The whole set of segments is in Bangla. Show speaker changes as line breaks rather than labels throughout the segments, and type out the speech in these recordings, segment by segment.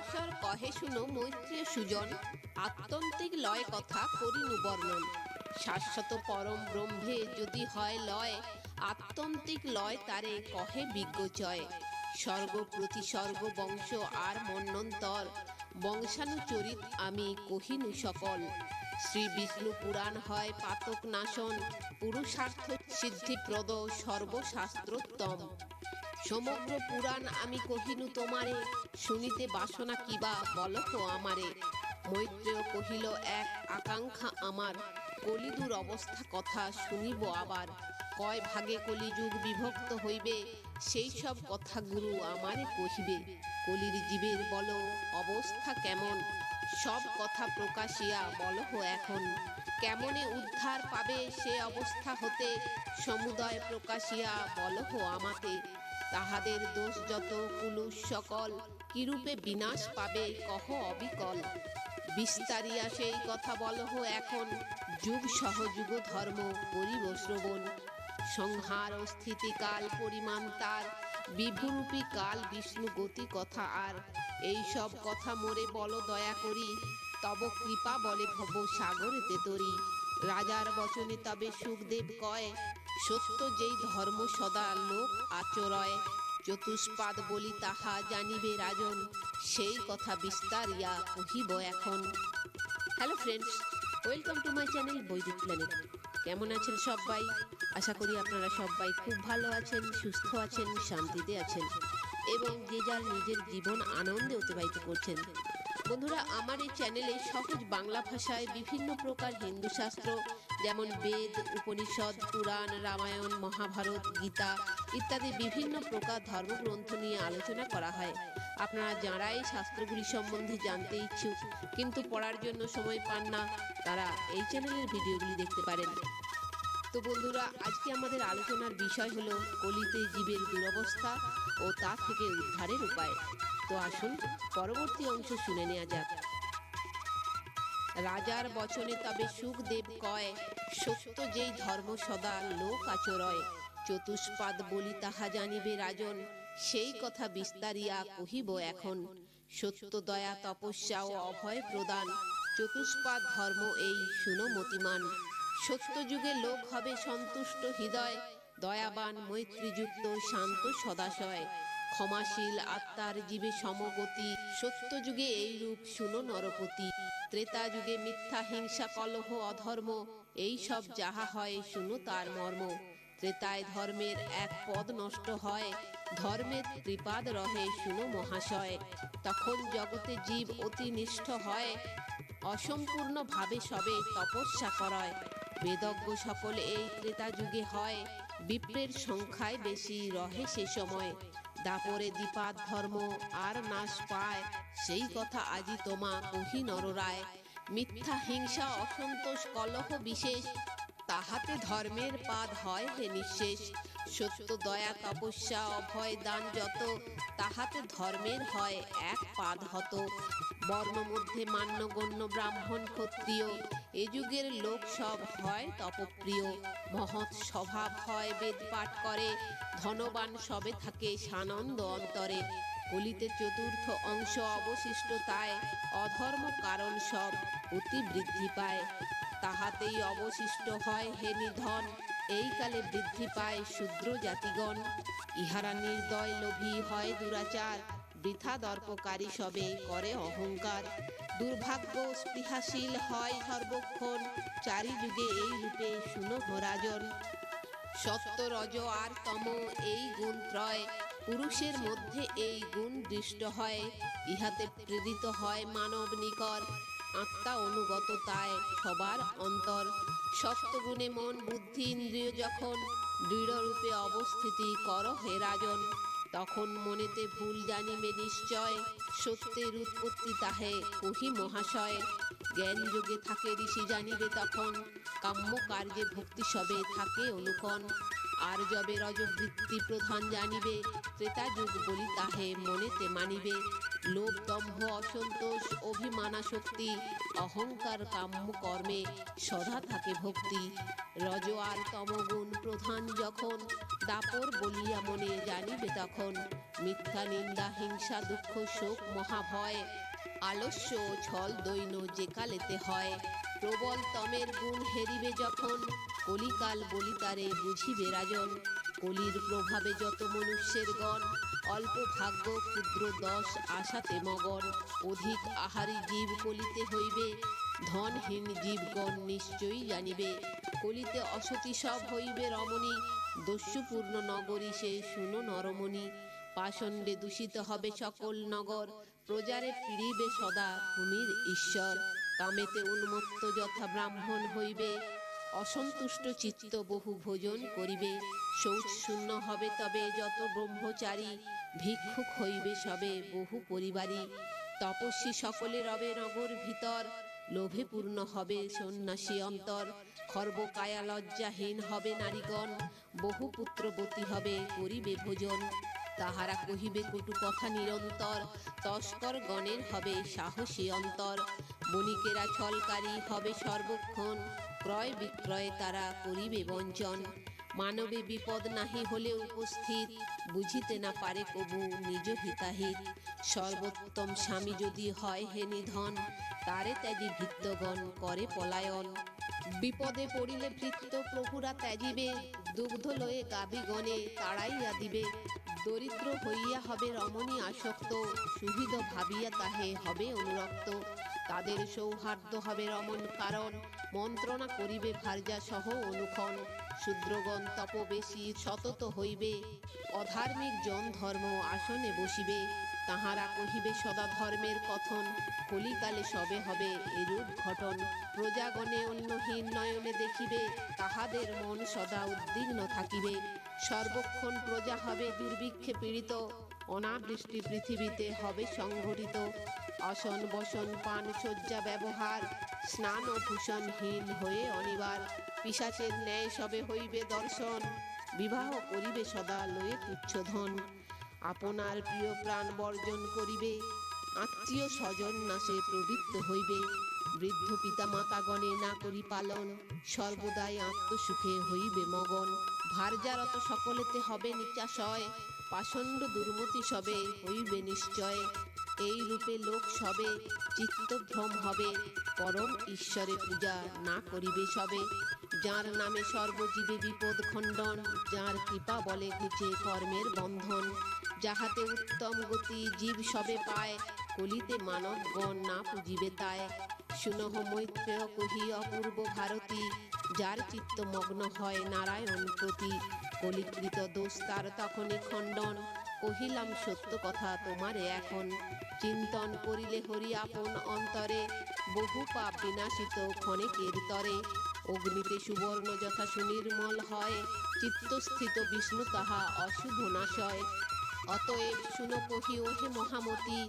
পরাশর কহে শুনো মৈত্রীয় সুজন, আত্যন্তিক লয় কথা করিনু বর্ণন। শাশ্বত পরম ব্রহ্মে যদি হয় লয়, আত্যন্তিক লয় তারে কহে বিজ্ঞচয়। স্বর্গ প্রতিস্বর্গ বংশ আর মন্বন্তর, বংশানুচরিত আমি কহিনু সকল। শ্রী বিষ্ণু পুরাণ হয় পাতক নাশন, পুরুষার্থ সিদ্ধিপ্রদ সর্বশাস্ত্রোত্তম। সমগ্র পুরাণ আমি কহিনু তোমারে, শুনিতে বাসনা কিবা বলতো আমারে। মৈত্রেয় কহিল এক আকাঙ্ক্ষা আমার, কলিদুর অবস্থা কথা শুনিব আবার। কয় ভাগে কলিযুগ বিভক্ত হইবে, সেই সব কথা গুরু আমারে কহিবে। কলির জীবের বল অবস্থা কেমন, সব কথা প্রকাশিয়া বলহ এখন। কেমনে উদ্ধার পাবে সে অবস্থা হতে, সমুদয় প্রকাশিয়া বলহ আমাতে। তাহাদের দোষ যত কুলুষ সকল, কিরূপে বিনাশ পাবে কহ অবিকল। বিস্তারিয়া সেই কথা বলহ এখন, যুগ সহযুগ ধর্ম করিব শ্রবণ। সংহার ও স্থিতিকাল পরিমাণ তার, বিভুরূপী কাল বিষ্ণু গতি কথা আর। এই সব কথা মোরে বল দয়া করি, তব কৃপা বলে ভব সাগরেতে তরি। রাজার বচনে তবে সুখদেব কয়, সত্য যেই ধর্ম সদা লোক আচরয়। চতুষ্পাদ বলি তাহা জানিবে রাজন, সেই কথা বিস্তারিয়া কহিব এখন। Hello friends, welcome to my channel বৈদিক প্ল্যানেট। কেমন আছেন সবাই? আশা করি আপনারা সবাই খুব ভালো আছেন, সুস্থ আছেন, শান্তিতে আছেন এবং যে যার নিজের জীবন আনন্দে অতিবাহিত করছেন। বন্ধুরা, আমার এই চ্যানেলে সহজ বাংলা ভাষায় বিভিন্ন প্রকার হিন্দু শাস্ত্র যেমন বেদ, উপনিষদ, পুরাণ, রামায়ণ, মহাভারত, গীতা ইত্যাদি বিভিন্ন প্রকার ধর্মগ্রন্থ নিয়ে আলোচনা করা হয়। আপনারা যারা এই শাস্ত্রগুলি সম্বন্ধে জানতে ইচ্ছুক কিন্তু পড়ার জন্য সময় পান না, তারা এই চ্যানেলের ভিডিওগুলি দেখতে পারেন। তো বন্ধুরা, আজকে আমাদের আলোচনার বিষয় হলো কলিতে জীবের দুরবস্থা ও তা থেকে উদ্ধারের উপায়। তো আসুন পরবর্তী অংশ শুনে নেওয়া যাক। রাজার বচনে তবে সুখদেব কয়, সত্য যেই ধর্ম সদা লোক আচরয়। চতুষ্পাদ বলি তাহা জানিবে রাজন, সেই কথা বিস্তারিয়া কহিব এখন। সত্য দয়া তপস্যা ও অভয় প্রদান, চতুষ্পাদ ধর্ম এই শুনো মতিমান। সত্য যুগে লোক হবে সন্তুষ্ট হৃদয়, দয়াবান মৈত্রীযুক্ত শান্ত সদাশয়। ক্ষমাশীল আত্মার জীবে সমগতি, সত্য যুগে এই রূপ শুনো নরপতি। ত্রেতা যুগে মিথ্যা হিংসা কলহ অধর্ম, এই সব যাহা হয় শুনো তার মর্ম। ত্রেতায় ধর্মের এক পদ নষ্ট হয়, ধর্মের ত্রিপাদ রহে শুনো মহাশয়। তখন জগতে জীব অতি নিষ্ঠ হয়, অসম্পূর্ণ ভাবে সবে তপস্যা করয়। বেদজ্ঞ সকল এই ত্রেতা যুগে হয়, বিপ্রের সংখ্যায় বেশি রহে সে সময়। দাপরে দ্বিপাদ ধর্ম আর নাশ পায়, সেই কথা আজি তোমা কহি নররায়। মিথ্যা হিংসা অসন্তোষ কলহ বিশেষ, তাহাতে ধর্মের পাদ হয় হে নিঃশেষ। সত্য দয়া তপস্যা অভয় দান যত, তাহাতে ধর্মের হয় এক পাদ হত। বর্ণ মধ্যে মান্যগণ্য ব্রাহ্মণ ক্ষত্রিয়, এ যুগের লোক সব হয় তপপ্রিয়। মহৎ স্বভাব হয় বেদ পাঠ করে, ধনবান সবে থাকে সানন্দ অন্তরে। কলিতে চতুর্থ অংশ অবশিষ্ট তাই, অধর্ম কারণ সব অতি বৃদ্ধি পায়। তাহাতেই অবশিষ্ট হয় হে নিধন, এই কালে বৃদ্ধি পায় শূদ্র জাতিগণ। ইহারা নির্দয় লোভী হয় দুরাচার, বৃথা দর্পকারী সবে করে অহংকার। দুর্ভাগ্য স্পৃহাশীল হয় সর্বক্ষণ, চারিযুগে এই রূপে শুনো রাজন। সত্য রজ আর তম এই গুণ ত্রয়, পুরুষের মধ্যে এই গুণ দৃষ্ট হয়। ইহাতে প্রেরিত হয় মানব নিকর, আত্মা অনুগত তাই সবার অন্তর। সত্যগুণে মন বুদ্ধি ইন্দ্রিয় যখন, দৃঢ়রূপে অবস্থিতি কর হে রাজন। তখন মনেতে ভুল জানিবে নিশ্চয়, সত্যের উৎপত্তি তাহে কহি মহাশয়। জ্ঞান যোগে থাকে ঋষি জানিবে তখন, কাম্য কার্যে ভক্তি সবে থাকে অনুকন। আর যবে রজবৃত্তি প্রধান জানিবে, ত্রেতা যুগ বলি তাহে মনেতে মানিবে। লোভ দম্ভ অসন্তোষ অভিমানাসক্তি, অহংকার কাম্য কর্মে সদা থাকে ভক্তি। রজ আর তমগুণ প্রধান যখন, দাপর বলিয়া মনে জানিবে তখন। মিথ্যা নিন্দা হিংসা দুঃখ শোক মহাভয়, আলস্য ছল দৈন্য যে কালেতে হয়। প্রবল তমের গুণ হেরিবে যখন, কলিকাল বলি তারে বুঝিবে রাজন। কলির প্রভাবে যত মনুষ্যের গণ, অল্প ভাগ্য ক্ষুদ্র দশ আশাতে মগন। অধিক আহারী জীব কলিতে হইবে, ধনহীন জীবগণ নিশ্চয়ই জানিবে। কলিতে অসতী সব হইবে রমণী, দস্যুপূর্ণ নগরী সে শুনো নরমণি। পাষণ্ডে দূষিত হবে সকল নগর, প্রজারে পীড়িবে সদা ভূমির ঈশ্বর। কামেতে উন্মত্ত যথা ব্রাহ্মণ হইবে, অসন্তুষ্ট চিত্ত বহু ভোজন করিবে। শৌচ শূন্য হবে তবে যত ব্রহ্মচারী, ভিক্ষুক হইবে সবে বহু পরিবারী। তপস্বী সকলে রবে নগর ভিতর, লোভে পূর্ণ হবে সন্ন্যাসী অন্তর। খর্বকায়া লজ্জাহীন হবে নারীগণ, বহু পুত্রবতী হবে করিবে ভোজন। তাহারা কহিবে কটু কথা নিরন্তর, তস্কর গণের হবে সাহসী অন্তর। বণিকেরা ছলকারী হবে সর্বক্ষণ, ক্রয় বিক্রয়ে তারা করিবে বঞ্চন। মানবে বিপদ নাহি হলে উপস্থিত, বুঝিতে না পারে কবু নিজ হিতাহিত। সর্বোত্তম স্বামী যদি হয় হে নিধন, তারে ত্যাজি ভৃত্যগণ করে পলায়ন। বিপদে পড়িলে ভৃত্য প্রভুরা ত্যাজিবে, দুগ্ধ লয়ে গাভীগণে তাড়াইয়া দিবে। দরিদ্র হইয়া হবে রমণী আসক্ত, সুহৃদ ভাবিয়া তাহে হবে অনুরক্ত। তাদের সৌহার্দ্য হবে রমণ কারণ, মন্ত্রণা করিবে ভার্যা সহ অনুক্ষণ। শূদ্রগণ তপবেশী সতত হইবে, অধার্মিক জন ধর্ম আসনে বসিবে। তাহারা কহিবে সদা ধর্মের কথন, কলিকালে সবে হবে এরূপ ঘটন। প্রজাগণে অন্যহীন নয়নে দেখিবে, তাহাদের মন সদা উদ্বিগ্ন থাকিবে। সর্বক্ষণ প্রজা হবে দুর্ভিক্ষে পীড়িত, অনাবৃষ্টি পৃথিবীতে হবে সংঘটিত। আসন বসন পান শয্যা ব্যবহার, স্নান ও ভূষণহীন হয়ে অনিবার। পিশাচের ন্যায় সবে হইবে দর্শন, বিবাহ করিবে সদা লয়ে তুচ্ছ ধন। আপনার প্রিয় প্রাণ বর্জন করিবে, আত্মীয় স্বজন নাশে প্রবৃত্ত হইবে। বৃদ্ধ পিতা মাতাগণে না করি পালন, সর্বদাই আত্মসুখে হইবে মগন। ভার্যারত সকলেতে হবে নিচাশয়, পাষণ্ড দুর্মতি সবে হইবে নিশ্চয়। এই রূপে লোক সবে চিত্তভ্রম হবে, পরম ঈশ্বরে পূজা না করিবে সবে। যার নামে সর্বজীবে বিপদ খণ্ডন, যার কৃপা বলে ঘুচে কর্মের বন্ধন। যাহাতে উত্তম গতি জীব সবে পায়, কলিতে মানবগণ না পুজিবে তাই। শুনহ মৈত্রেয় কহি অপূর্ব ভারতী, যার চিত্ত মগ্ন হয় নারায়ণ প্রতি। কলিকৃত দোষ তার তখনই খণ্ডন, কহিলাম সত্য কথা তোমারে এখন। চিন্তন করিলে হরি আপন অন্তরে, বহু পাপ বিনাশিত ক্ষণেকের তরে। অগ্নিতে সুবর্ণ যথা সুনির্মল হয়, চিত্তস্থিত বিষ্ণু তাহা অশুভ নাশয়। অতএব শুনো কহি ওহে মহামতি,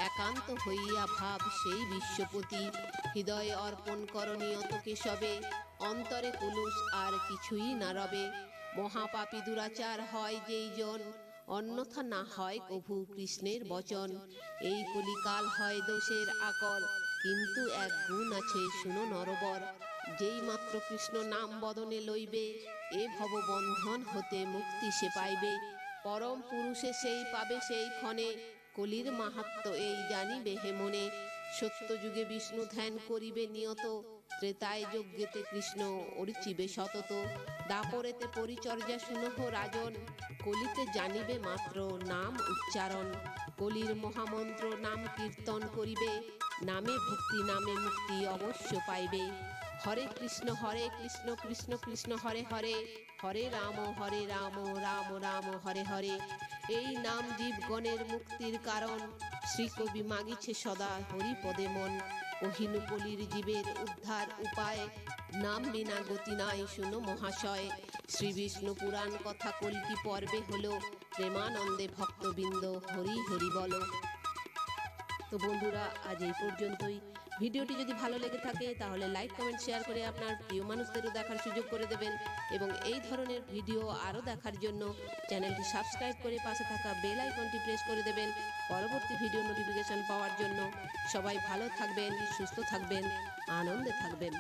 একান্ত হইয়া ভাব সেই বিশ্বপতি। হৃদয়ে অর্পণ করণীয়ত কেশবে, অন্তরে কুলুষ আর কিছুই না রবে। মহাপাপী দুরাচার হয় যেই জন, অন্যথা না হয় কভু কৃষ্ণের বচন। এই কলিকাল হয় দোষের আকর, কিন্তু এক গুণ আছে শুনো নরবর। যেই মাত্র কৃষ্ণ নাম বদনে লইবে, এ ভববন্ধন হতে মুক্তি সে পাইবে। পরম পুরুষে সেই পাবে সেই ক্ষণে, কলির মাহাত্ম্য এই জানিবে হে মনে। সত্যযুগে বিষ্ণু ধ্যান করিবে নিয়ত, ত্রেতায় যজ্ঞেতে কৃষ্ণ অর্চিবে সতত। দাপরেতে পরিচর্যা শুনহ রাজন, কলিতে জানিবে মাত্র নাম উচ্চারণ। কলির মহামন্ত্র নাম কীর্তন করিবে, নামে ভক্তি নামে মুক্তি অবশ্য পাইবে। হরে কৃষ্ণ কৃষ্ণ কৃষ্ণ হরে হরে, হরে রাম রাম রাম হরে হরে। এই নাম জীবগণের মুক্তির কারণ, শ্রীকবি মাগিছে সদা হরিপদে মন। কহিনুপলির জীবের উদ্ধার উপায়, নাম বিনা গতি নাই শুনো মহাশয়। শ্রী বিষ্ণু পুরাণ কথা কল্কি পর্বে হলো, প্রেমানন্দে ভক্তবৃন্দ হরি হরি বলো। তো বন্ধুরা, আজ এই পর্যন্তই। ভিডিওটি যদি ভালো লেগে থাকে তাহলে লাইক কমেন্ট শেয়ার করে আপনার প্রিয় মানুষদেরও দেখার সুযোগ করে দেবেন এবং এই ধরনের ভিডিও আরও দেখার জন্য চ্যানেলটি সাবস্ক্রাইব করে পাশে থাকা বেল আইকনটি প্রেস করে দেবেন পরবর্তী ভিডিও নোটিফিকেশন পাওয়ার জন্য। সবাই ভালো থাকবেন, সুস্থ থাকবেন, আনন্দে থাকবেন।